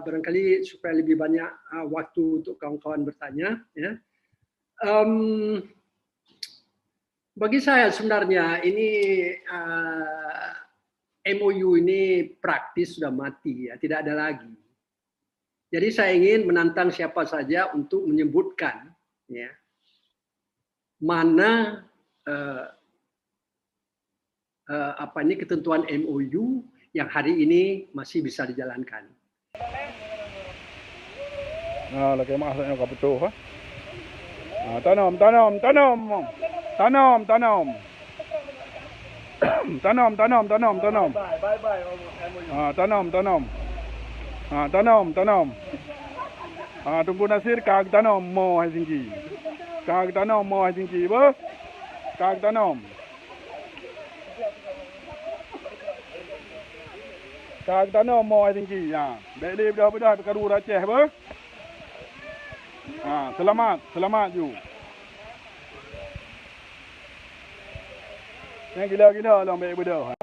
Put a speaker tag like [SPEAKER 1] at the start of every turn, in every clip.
[SPEAKER 1] barangkali supaya lebih banyak waktu untuk kawan-kawan bertanya. Ya. Bagi saya sebenarnya ini MOU ini praktis sudah mati, ya, tidak ada lagi. Jadi saya ingin menantang siapa saja untuk menyebutkan, ya, mana ketentuan MOU yang hari ini masih bisa dijalankan.
[SPEAKER 2] Nah, lagi masaknya kau betul, ha? Tanam. Tunggu Nasir kag tanam mau Helsinki. Kag tanam mau Helsinki, ba? Kag tanam. Kag tanam mau Helsinki, ya. Beli dah kedua Aceh, ba? Selamat ju. Yang gila lang baik bedah.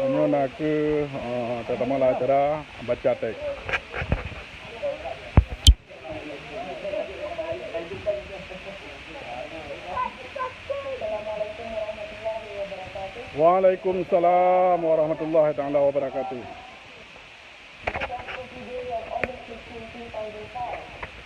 [SPEAKER 2] Hanya nak ke tetamu acara baca teks. Waalaikumsalam warahmatullahi taala wabarakatuh.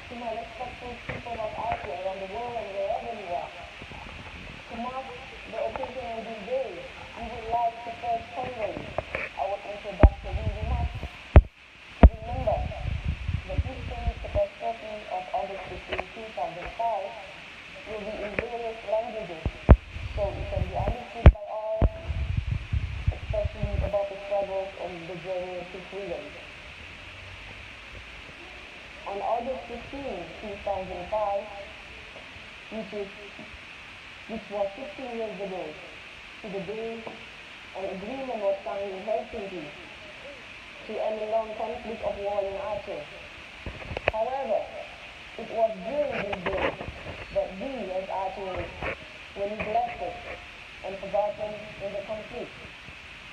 [SPEAKER 3] To my respectful people of Aceh around the world and wherever you are. To mark the occasion of this day, we would like to first convey our introductory remarks. To remember, the history catastrophe of August 15, 2005 will be in various languages, so it can be understood by all, especially about the struggles of the journey to freedom. On August 15, 2005, which was 15 years ago, to the day an agreement was signed in Helsinki to end the long conflict of war in Aceh. However, it was during this day that we as Acehans were neglected and forgotten in the conflict,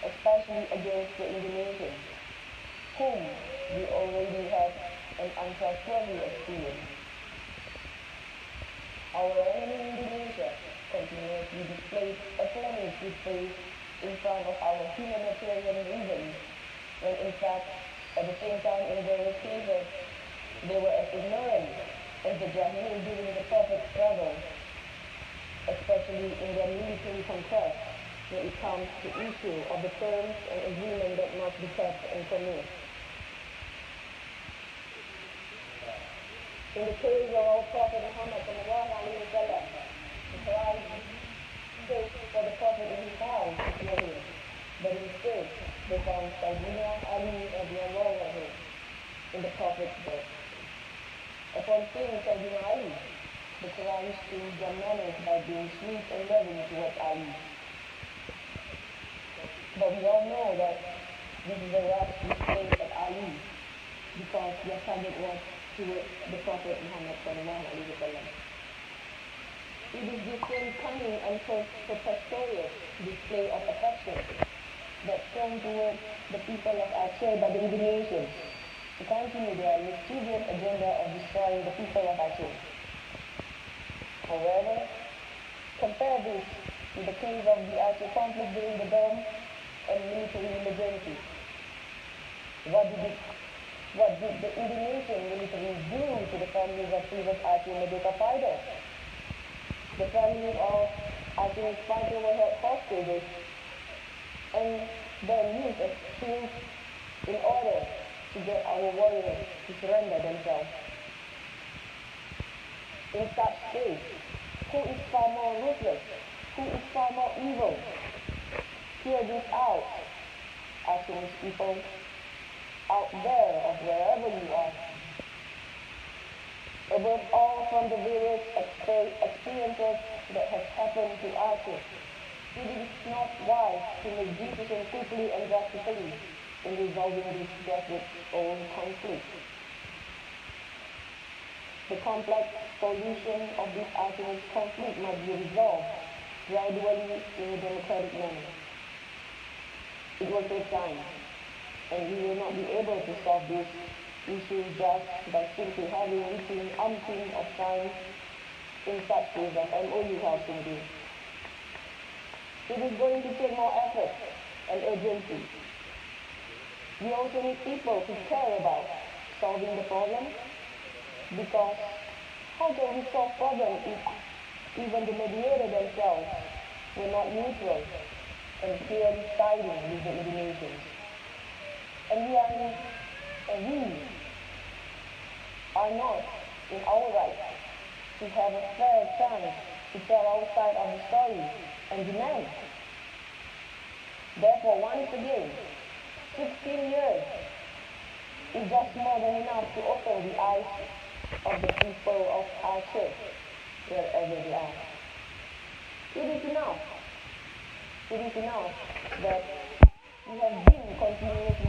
[SPEAKER 3] especially against the Indonesians, whom we already had an untrustworthy experience. Our enemy Indonesia continuously displayed a flaming display in front of our humanitarian reasons, when in fact, at the same time in various cases, they were as ignorant as the Jahil during the Prophet's struggle, especially in their military conquest when it comes to issue of the terms and agreement that must be kept and commit. In the case of our Prophet Muhammad sallallahu alaihi wasallam, the Quran states for the Prophet in his house to kill him, but instead they found Sayyidina Ali radiallahu anhu in the Prophet's bed. Upon seeing Sayyidina Ali, the Quran changed their manners by being sweet and loving towards Ali. But we all know that this is a rash display of Ali, because their target was toward the Prophet Muhammad sallallahu alaihi wasallam. It is this same cunning and preposterous display of affection that shown towards the people of Aceh by the Indonesians to continue their mischievous agenda of destroying the people of Aceh. However, compare this with the case of the Aceh conflict during the Dome and military emergency. What did the Indonesian military do to the families of previous Aceh Merdeka fighters? The families of Aceh fighters were held hostages and then used as tools in order to get our warriors to surrender themselves. In such case, who is far more ruthless? Who is far more evil? Hear this out, Aceh people, out there of wherever you are. Above all, from the various experiences that have happened to Aceh, it is not wise to make decisions quickly and drastically in resolving this desperate old conflict. The complex solution of this Aceh conflict must be resolved gradually in a democratic manner. It will take time, and we will not be able to solve this issue just by simply having written umpteen of times in such ways as MOU has been doing. It is going to take more effort and urgency. We also need people who care about solving the problem, because How can we solve problems if even the mediator themselves were not neutral and clearly siding with the Indonesians? And we are not in our right to have a fair chance to tell our side of the story and demand. Therefore, once again, 16 years is just more than enough to open the eyes of the people of Aceh, wherever they are. It is enough. It is enough that we have been continuously